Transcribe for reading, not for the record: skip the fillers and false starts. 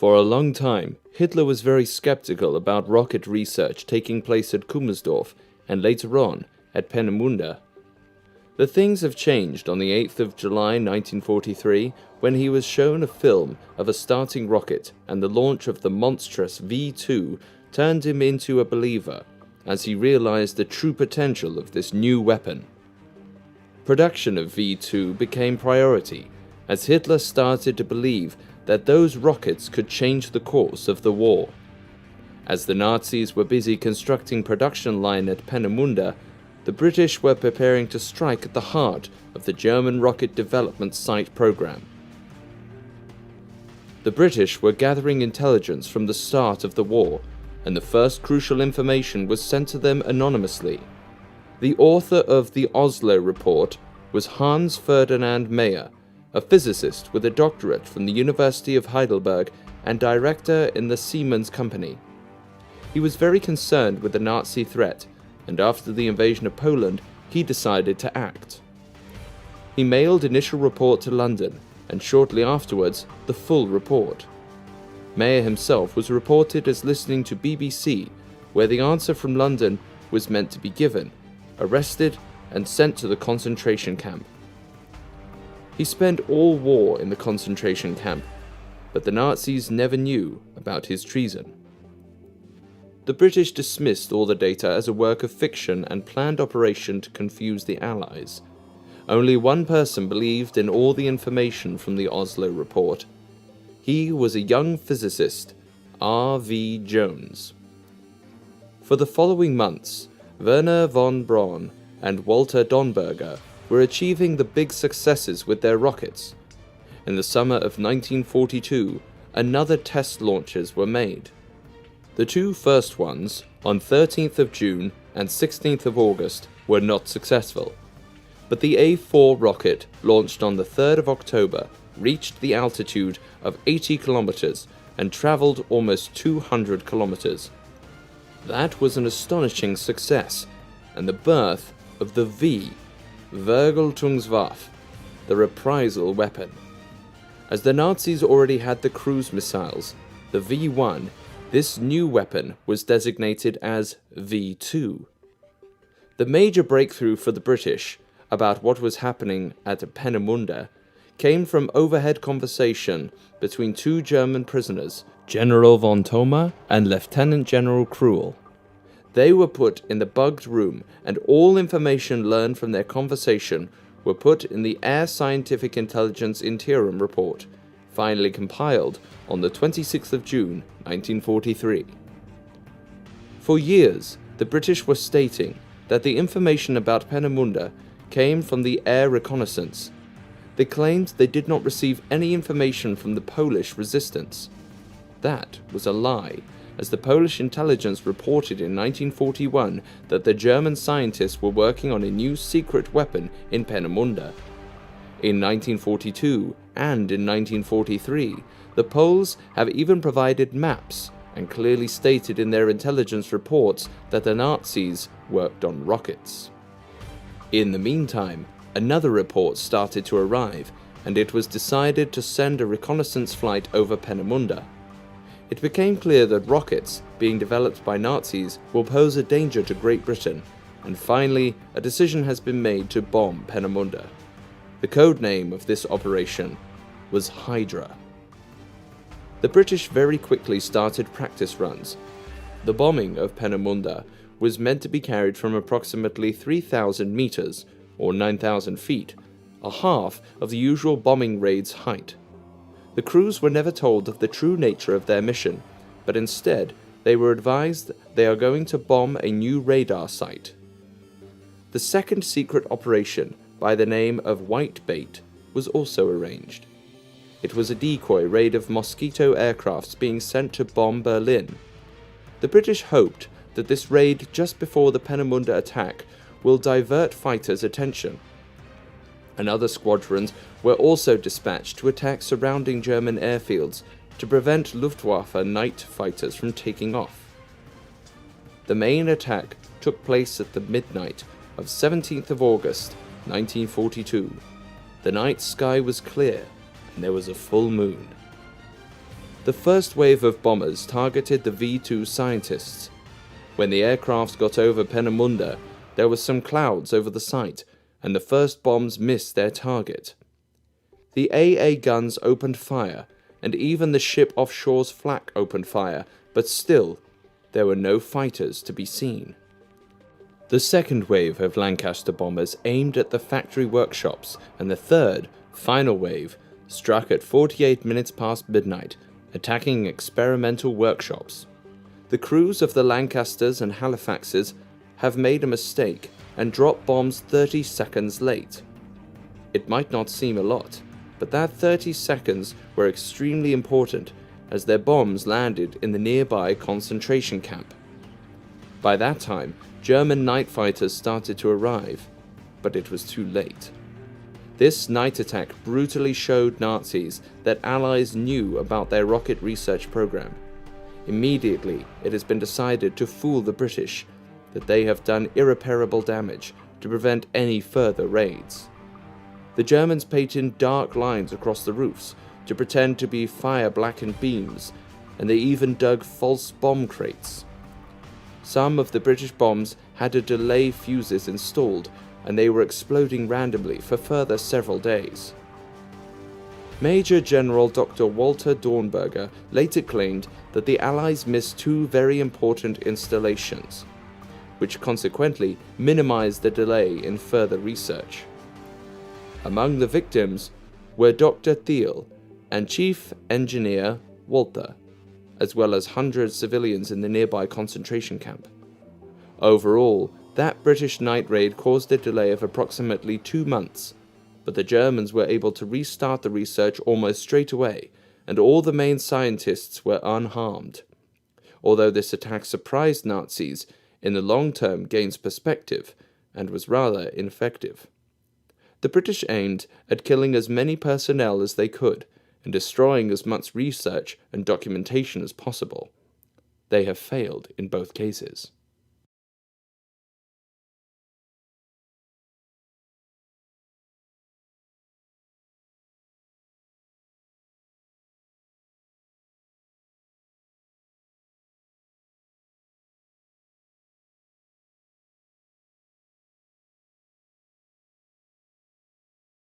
For a long time, Hitler was very skeptical about rocket research taking place at Kummersdorf and later on at Peenemünde. The things have changed on the 8th of July 1943 when he was shown a film of a starting rocket, and the launch of the monstrous V-2 turned him into a believer as he realized the true potential of this new weapon. Production of V-2 became priority as Hitler started to believe that those rockets could change the course of the war. As the Nazis were busy constructing production line at Peenemünde, the British were preparing to strike at the heart of the German rocket development site program. The British were gathering intelligence from the start of the war, and the first crucial information was sent to them anonymously. The author of the Oslo report was Hans Ferdinand Mayer, a physicist with a doctorate from the University of Heidelberg and director in the Siemens company. He was very concerned with the Nazi threat, and after the invasion of Poland, he decided to act. He mailed initial report to London, and shortly afterwards, the full report. Mayer himself was reported as listening to BBC, where the answer from London was meant to be given, arrested, and sent to the concentration camp. He spent all war in the concentration camp, but the Nazis never knew about his treason. The British dismissed all the data as a work of fiction and planned operation to confuse the Allies. Only one person believed in all the information from the Oslo report. He was a young physicist, R.V. Jones. For the following months, Werner von Braun and Walter Donberger were achieving the big successes with their rockets. In the summer of 1942, another test launches were made. The two first ones, on 13th of June and 16th of August, were not successful. But the A-4 rocket, launched on the 3rd of October, reached the altitude of 80 kilometers and traveled almost 200 kilometers. That was an astonishing success, and the birth of the V, Vergeltungswaffe, the reprisal weapon. As the Nazis already had the cruise missiles, the V-1, this new weapon was designated as V-2. The major breakthrough for the British about what was happening at Peenemünde came from overhead conversation between two German prisoners, General von Thoma and Lieutenant General Krull. They were put in the bugged room, and all information learned from their conversation were put in the Air Scientific Intelligence Interim Report, finally compiled on the 26th of June 1943. For years, the British were stating that the information about Peenemünde came from the air reconnaissance. They claimed they did not receive any information from the Polish resistance. That was a lie, as the Polish intelligence reported in 1941 that the German scientists were working on a new secret weapon in Peenemünde. In 1942 and in 1943, the Poles have even provided maps and clearly stated in their intelligence reports that the Nazis worked on rockets. In the meantime, another report started to arrive, and it was decided to send a reconnaissance flight over Peenemünde. It became clear that rockets, being developed by Nazis, will pose a danger to Great Britain, and finally, a decision has been made to bomb Peenemünde. The code name of this operation was Hydra. The British very quickly started practice runs. The bombing of Peenemünde was meant to be carried from approximately 3,000 meters, or 9,000 feet, a half of the usual bombing raid's height. The crews were never told of the true nature of their mission, but instead they were advised they are going to bomb a new radar site. The second secret operation, by the name of Whitebait, was also arranged. It was a decoy raid of Mosquito aircrafts being sent to bomb Berlin. The British hoped that this raid just before the Peenemünde attack will divert fighters' attention. And other squadrons were also dispatched to attack surrounding German airfields to prevent Luftwaffe night fighters from taking off. The main attack took place at the midnight of 17th of August 1942. The night sky was clear and there was a full moon. The first wave of bombers targeted the V2 scientists. When the aircrafts got over Peenemünde, there was some clouds over the site, and the first bombs missed their target. The AA guns opened fire, and even the ship offshore's flak opened fire, but still, there were no fighters to be seen. The second wave of Lancaster bombers aimed at the factory workshops, and the third, final wave, struck at 48 minutes past midnight, attacking experimental workshops. The crews of the Lancasters and Halifaxes have made a mistake and dropped bombs 30 seconds late. It might not seem a lot, but that 30 seconds were extremely important as their bombs landed in the nearby concentration camp. By that time, German night fighters started to arrive, but it was too late. This night attack brutally showed Nazis that Allies knew about their rocket research program. Immediately, it has been decided to fool the British that they have done irreparable damage to prevent any further raids. The Germans painted dark lines across the roofs to pretend to be fire-blackened beams, and they even dug false bomb crates. Some of the British bombs had a delay fuses installed, and they were exploding randomly for further several days. Major General Dr. Walter Dornberger later claimed that the Allies missed two very important installations, which consequently minimized the delay in further research. Among the victims were Dr. Thiel and Chief Engineer Walter, as well as hundreds of civilians in the nearby concentration camp. Overall, that British night raid caused a delay of approximately 2 months, but the Germans were able to restart the research almost straight away, and all the main scientists were unharmed. Although this attack surprised Nazis, in the long term gains perspective, and was rather ineffective. The British aimed at killing as many personnel as they could, and destroying as much research and documentation as possible. They have failed in both cases.